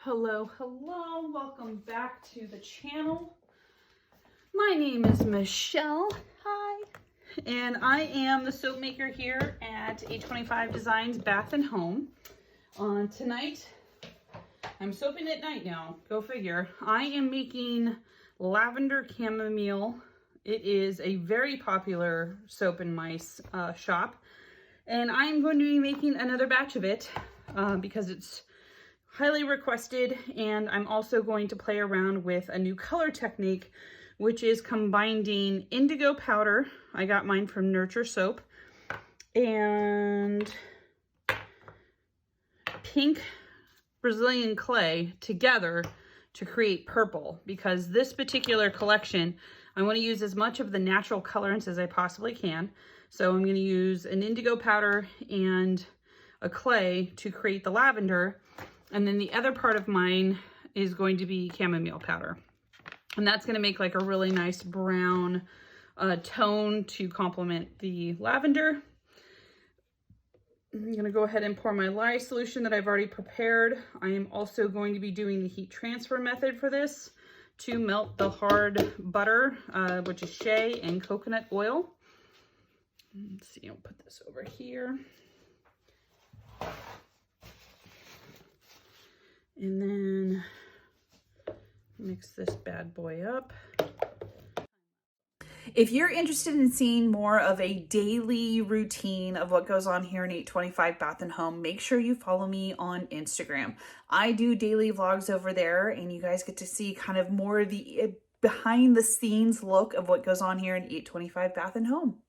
Hello, welcome back to the channel. My name is Michelle. Hi. And I am the soap maker here at 825 Designs Bath and Home. Tonight, I'm soaping at night now, go figure. I am making lavender chamomile. It is a very popular soap in my shop. And I'm going to be making another batch of it because it's highly requested, and I'm also going to play around with a new color technique, which is combining indigo powder. I got mine from Nurture Soap, and pink Brazilian clay together to create purple, because this particular collection, I want to use as much of the natural colorants as I possibly can. So I'm going to use an indigo powder and a clay to create the lavender. And then the other part of mine is going to be chamomile powder. And that's going to make like a really nice brown tone to complement the lavender. I'm going to go ahead and pour my lye solution that I've already prepared. I am also going to be doing the heat transfer method for this to melt the hard butter, which is shea and coconut oil. Let's see, I'll put this over here. And then mix this bad boy up. If you're interested in seeing more of a daily routine of what goes on here in 825 Bath and Home, make sure you follow me on Instagram. I do daily vlogs over there, and you guys get to see kind of more of the behind the scenes look of what goes on here in 825 Bath and Home.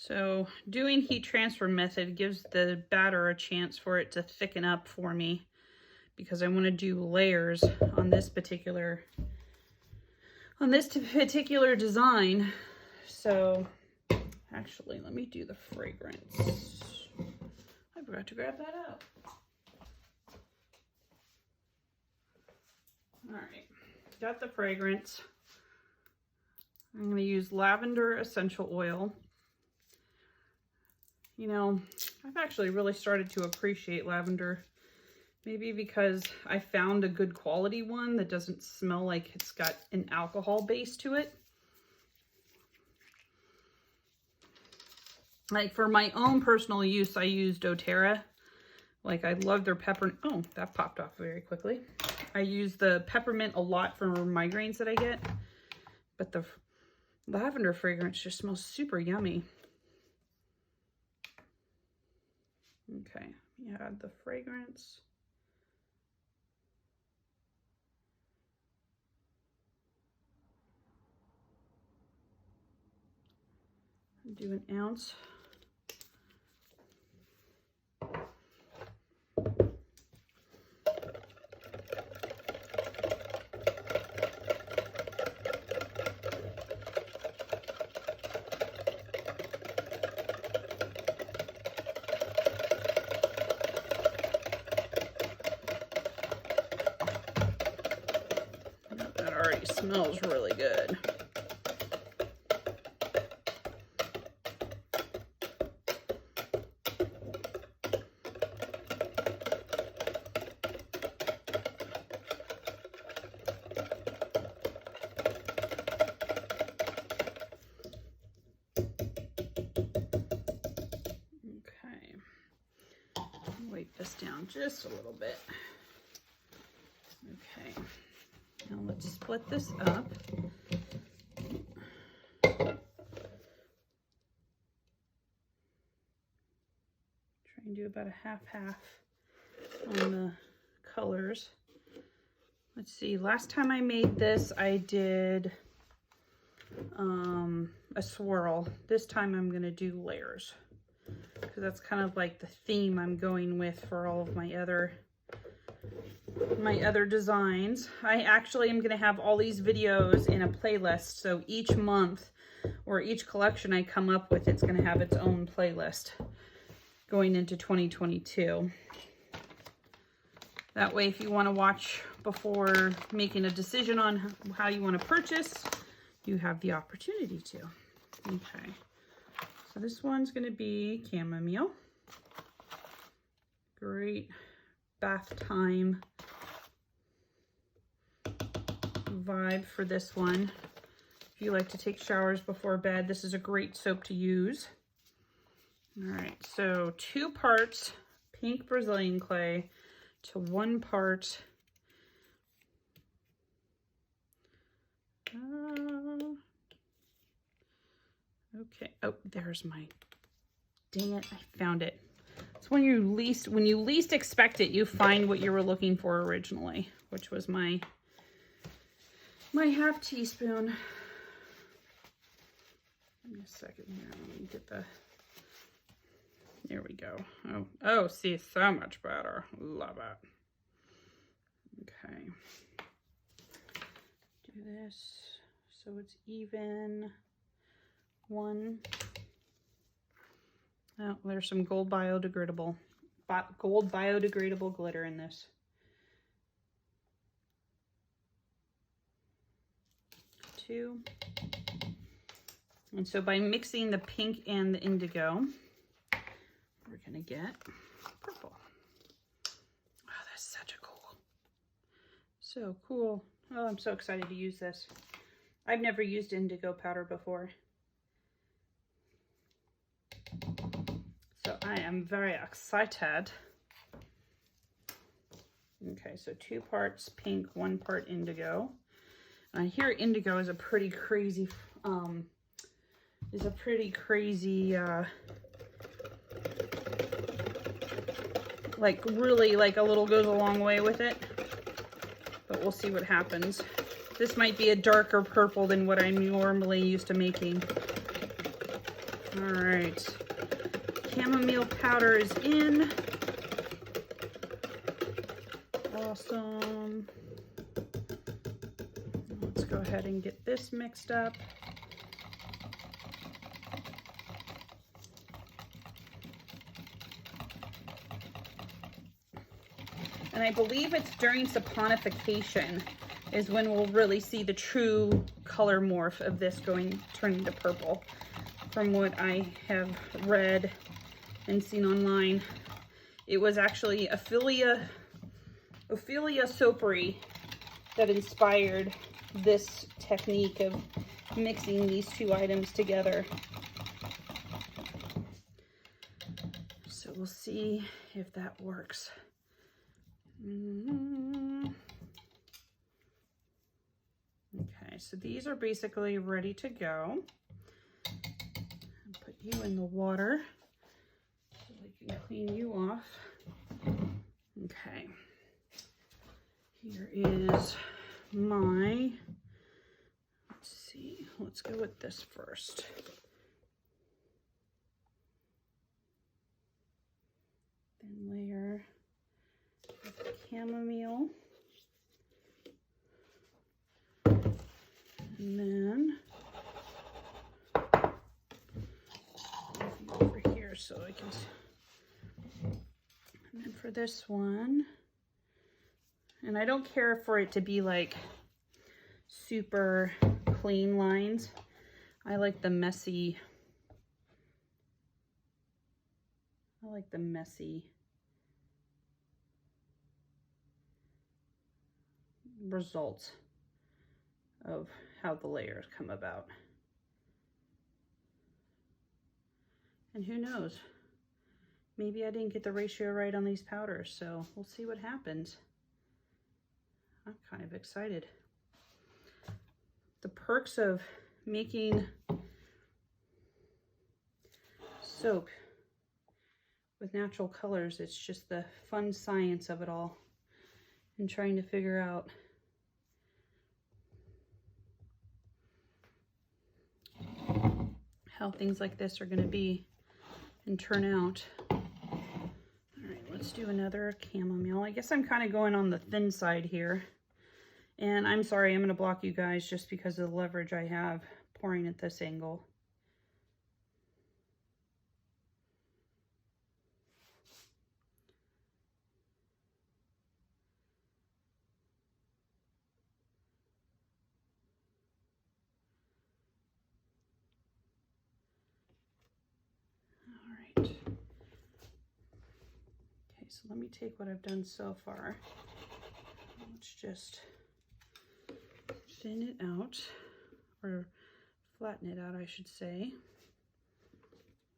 So doing heat transfer method gives the batter a chance for it to thicken up for me, because I want to do layers on this particular design. So actually, let me do the fragrance. I forgot to grab that out. All right, got the fragrance. I'm going to use lavender essential oil. You know, I've actually really started to appreciate lavender, maybe because I found a good quality one that doesn't smell like it's got an alcohol base to it. Like for my own personal use, I use doTERRA. Like I love their pepper. Oh, that popped off very quickly. I use the peppermint a lot for migraines that I get, but the lavender fragrance just smells super yummy. Okay, add the fragrance. Do an ounce. That already smells really good. Wipe this down just a little bit. Okay, now let's split this up. Try and do about a half-half on the colors. Let's see, last time I made this, I did a swirl. This time I'm gonna do layers, because that's kind of like the theme I'm going with for all of my other designs. I actually am gonna have all these videos in a playlist, so each month or each collection I come up with, it's gonna have its own playlist going into 2022. That way, if you want to watch before making a decision on how you want to purchase, you have the opportunity to. Okay, so this one's going to be chamomile. Great bath time vibe for this one. If you like to take showers before bed, this is a great soap to use. All right, so 2 parts pink Brazilian clay to 1 part okay, oh, there's my, dang it, I found it. It's when you least expect it, you find what you were looking for originally, which was my half teaspoon. Give me a second here. Let me get the, there we go. Oh, see, so much better. Love it. Okay. Do this so it's even. 1. Oh, there's some gold biodegradable glitter in this. 2. And so by mixing the pink and the indigo, we're gonna get purple. Oh, that's such a cool. So cool. Oh, I'm so excited to use this. I've never used indigo powder before. So I am very excited. Okay, so 2 parts pink, 1 part indigo. And I hear indigo is a pretty crazy, like really like a little goes a long way with it. But we'll see what happens. This might be a darker purple than what I'm normally used to making. All right. Chamomile powder is in. Awesome. Let's go ahead and get this mixed up. And I believe it's during saponification is when we'll really see the true color morph of this turning to purple. From what I have read and seen online, it was actually Ophelia Sopery that inspired this technique of mixing these 2 items together. So we'll see if that works. Okay, so these are basically ready to go. I'll put you in the water so I can clean you off. Okay, here is my, let's see, let's go with this first. Then layer the chamomile. And then over here so I can, and then for this one, and I don't care for it to be like super clean lines. I like the messy, results of how the layers come about. And who knows, maybe I didn't get the ratio right on these powders, so we'll see what happens. I'm kind of excited. The perks of making soap with natural colors, it's just the fun science of it all and trying to figure out how things like this are going to be and turn out. All right, let's do another chamomile. I guess I'm kind of going on the thin side here. And I'm sorry, I'm going to block you guys just because of the leverage I have pouring at this angle. All right. Okay, so let me take what I've done so far. Let's just thin it out, or flatten it out, I should say.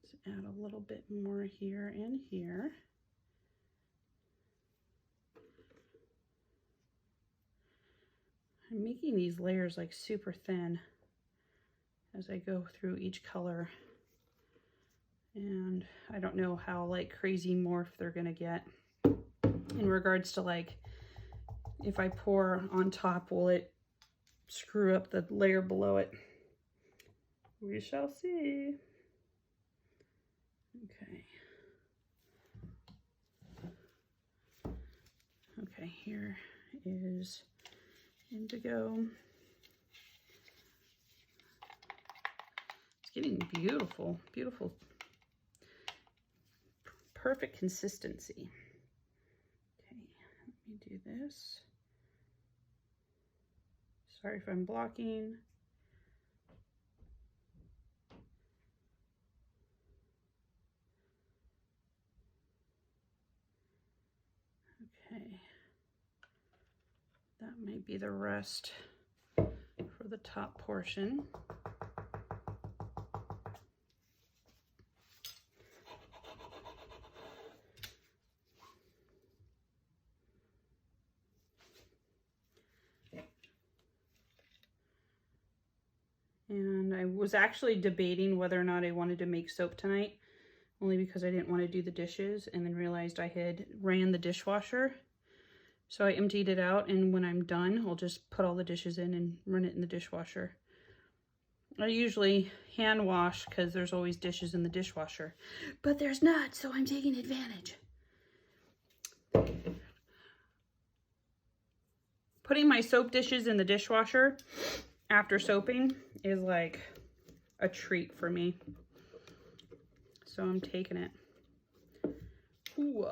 Let's add a little bit more here and here. I'm making these layers like super thin as I go through each color. And I don't know how like crazy morph they're gonna get in regards to like, if I pour on top, will it screw up the layer below it? We shall see. Okay. Okay, here is indigo. It's getting beautiful, beautiful, perfect consistency. Okay, let me do this. Sorry if I'm blocking. Okay, that might be the rest for the top portion. And I was actually debating whether or not I wanted to make soap tonight, only because I didn't want to do the dishes, and then realized I had ran the dishwasher. So I emptied it out, and when I'm done, I'll just put all the dishes in and run it in the dishwasher. I usually hand wash because there's always dishes in the dishwasher, but there's not, so I'm taking advantage. Putting my soap dishes in the dishwasher after soaping is like a treat for me. So I'm taking it. Ooh,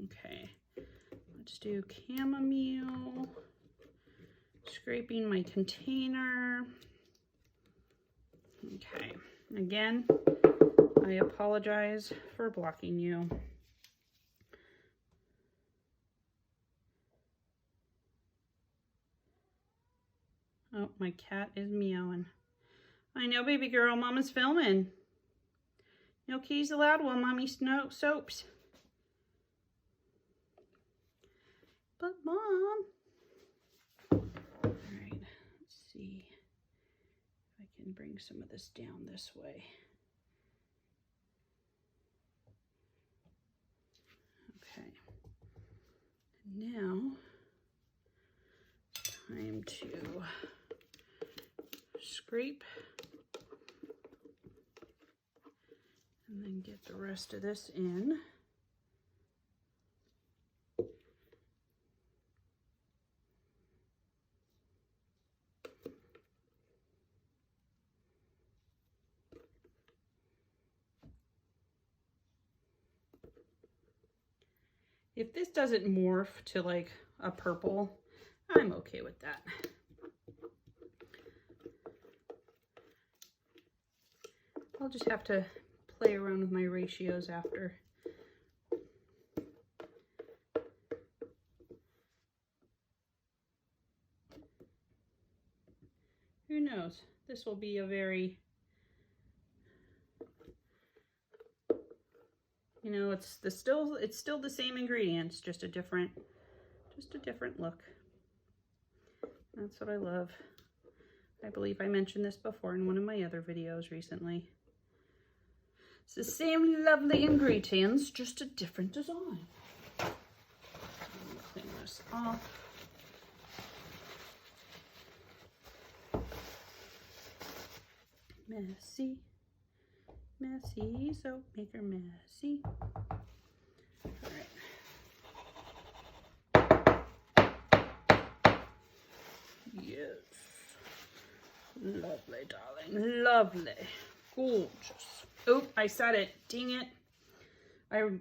okay. Let's do chamomile. Scraping my container. Okay. Again, I apologize for blocking you. Oh, my cat is meowing. I know, baby girl, Mama's filming. No keys allowed while Mommy soaps. But Mom. All right, let's see if I can bring some of this down this way. Okay. Now, time to scrape and then get the rest of this in. If this doesn't morph to like a purple, I'm okay with that. I'll just have to play around with my ratios after. Who knows? This will be a very, You know, it's still the same ingredients, just a different look. That's what I love. I believe I mentioned this before in one of my other videos recently. It's the same lovely ingredients, just a different design. Clean this off. Messy, messy, soap maker messy. All right. Yes. Lovely, darling. Lovely. Gorgeous. Oh, I said it. Dang it.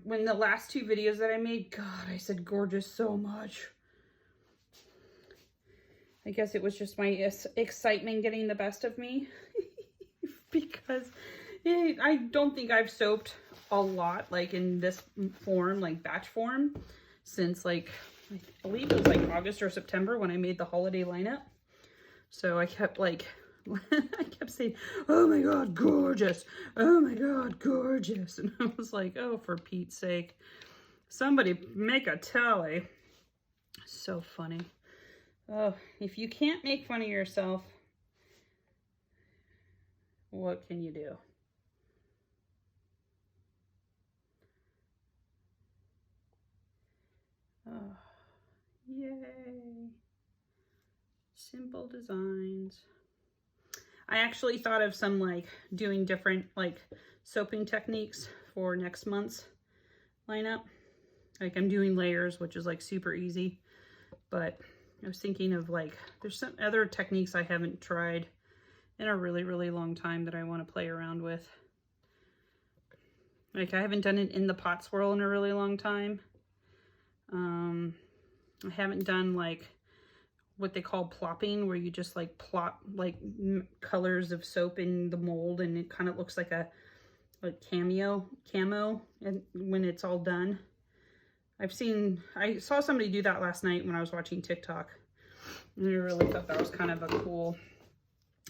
When the last two videos that I made, God, I said gorgeous so much. I guess it was just my excitement getting the best of me. Because I don't think I've soaped a lot, like in this form, like batch form, since like, I believe it was like August or September when I made the holiday lineup. So I kept like, I kept saying, oh my God, gorgeous. Oh my God, gorgeous. And I was like, oh, for Pete's sake, somebody make a tally. So funny. Oh, if you can't make fun of yourself, what can you do? Oh, yay. Simple designs. I actually thought of some like doing different like soaping techniques for next month's lineup. Like I'm doing layers, which is like super easy, but I was thinking of like, there's some other techniques I haven't tried in a really, really long time that I want to play around with. Like I haven't done it in the pot swirl in a really long time. I haven't done like what they call plopping, where you just like plop like colors of soap in the mold and it kind of looks like a camo and when it's all done. I saw somebody do that last night when I was watching TikTok, and I really thought that was kind of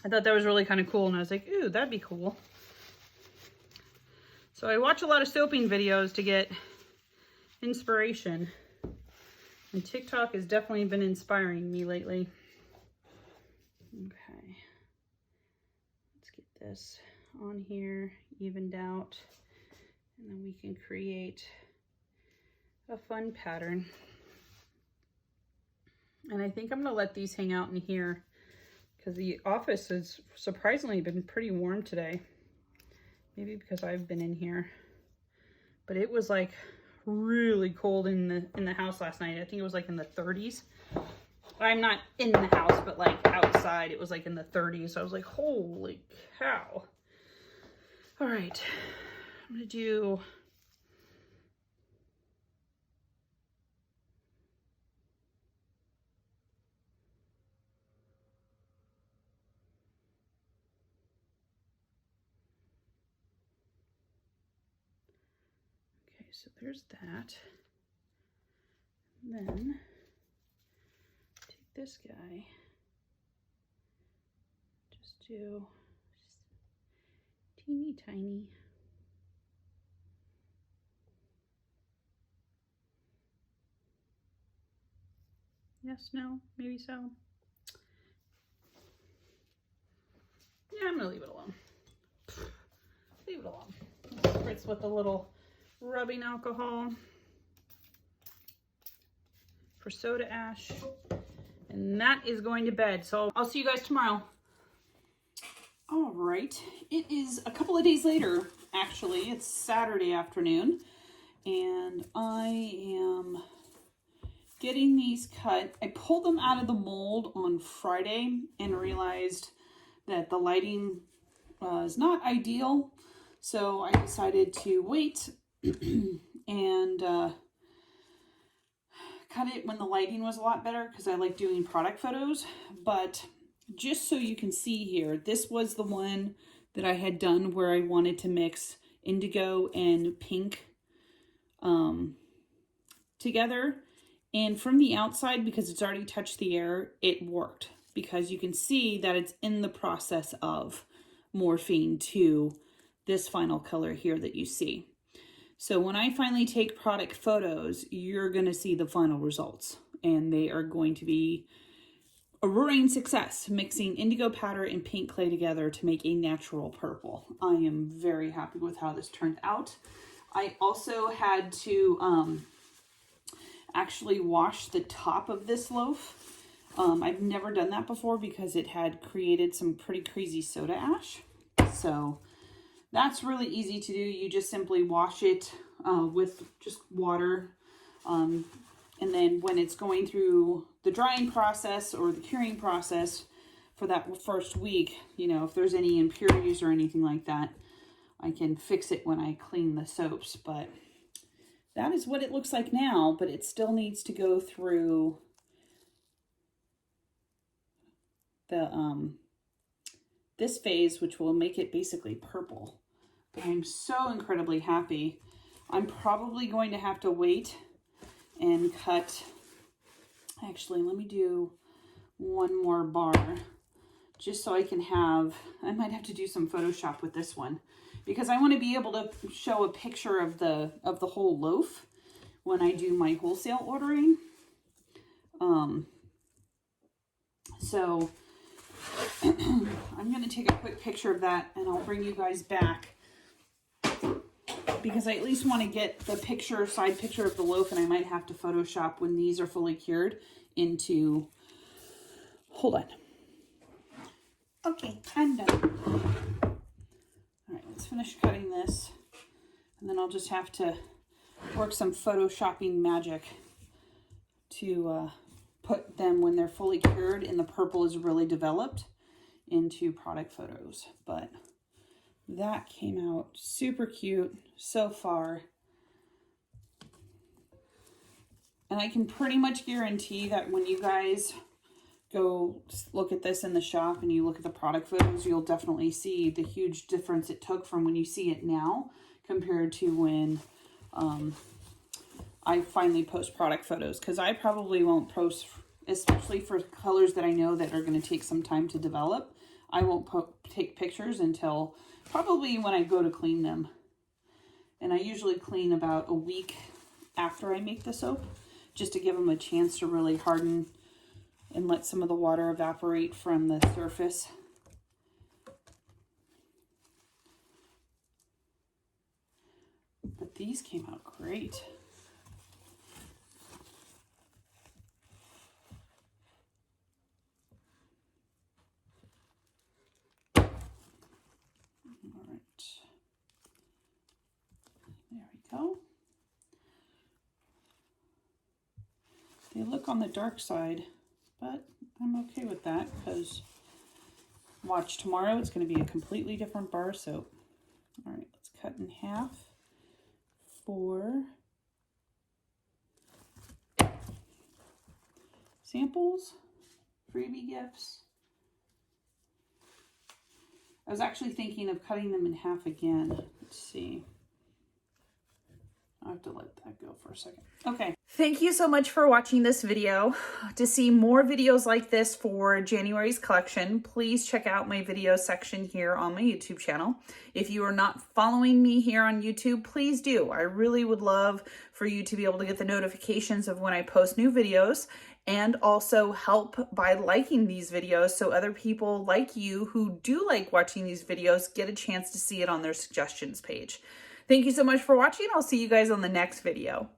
I thought that was really kind of cool, and I was like, ooh, that'd be cool. So I watch a lot of soaping videos to get inspiration, and TikTok has definitely been inspiring me lately. Okay, let's get this on here, evened out, and then we can create a fun pattern. And I think I'm gonna let these hang out in here because the office has surprisingly been pretty warm today. Maybe because I've been in here, but it was like really cold in the house last night. I think it was like in the 30s. I'm not in the house, but like outside it was like in the 30s. So I was like, holy cow. All right, I'm gonna do so there's that. And then take this guy, just do teeny tiny. Yes, no, maybe so. Yeah, I'm gonna leave it alone. Leave it alone. Spritz with a little rubbing alcohol for soda ash, and that is going to bed. So I'll see you guys tomorrow. All right, it is a couple of days later. Actually, it's Saturday afternoon, and I am getting these cut. I pulled them out of the mold on Friday and realized that the lighting is not ideal, so I decided to wait and cut it when the lighting was a lot better, because I like doing product photos. But just so you can see here, this was the one that I had done where I wanted to mix indigo and pink together. And from the outside, because it's already touched the air, it worked, because you can see that it's in the process of morphing to this final color here that you see. So when I finally take product photos, you're going to see the final results, and they are going to be a roaring success, mixing indigo powder and pink clay together to make a natural purple. I am very happy with how this turned out. I also had to actually wash the top of this loaf. I've never done that before because it had created some pretty crazy soda ash. So that's really easy to do. You just simply wash it with just water. And then when it's going through the drying process or the curing process for that first week, you know, if there's any impurities or anything like that, I can fix it when I clean the soaps. But that is what it looks like now, but it still needs to go through the this phase, which will make it basically purple. But I'm so incredibly happy. I'm probably going to have to wait and cut. Actually, let me do one more bar just so I can have, I might have to do some Photoshop with this one because I want to be able to show a picture of the whole loaf when I do my wholesale ordering. So I'm going to take a quick picture of that and I'll bring you guys back because I at least want to get the picture, side picture of the loaf, and I might have to Photoshop when these are fully cured into, hold on. Okay, I'm done. All right, let's finish cutting this and then I'll just have to work some Photoshopping magic to put them when they're fully cured and the purple is really developed into product photos. But that came out super cute so far. And I can pretty much guarantee that when you guys go look at this in the shop and you look at the product photos, you'll definitely see the huge difference it took from when you see it now compared to when I finally post product photos. Because I probably won't post, especially for colors that I know that are going to take some time to develop. I won't take pictures until probably when I go to clean them. And I usually clean about a week after I make the soap, just to give them a chance to really harden and let some of the water evaporate from the surface. But these came out great. Go. They look on the dark side, but I'm okay with that because watch, tomorrow it's going to be a completely different bar of soap. All right, let's cut in half for samples, freebie gifts. I was actually thinking of cutting them in half again. Let's see. I have to let that go for a second. Okay. Thank you so much for watching this video. To see more videos like this for January's collection, please check out my video section here on my YouTube channel. If you are not following me here on YouTube, please do. I really would love for you to be able to get the notifications of when I post new videos, and also help by liking these videos so other people like you who do like watching these videos get a chance to see it on their suggestions page. Thank you so much for watching. I'll see you guys on the next video.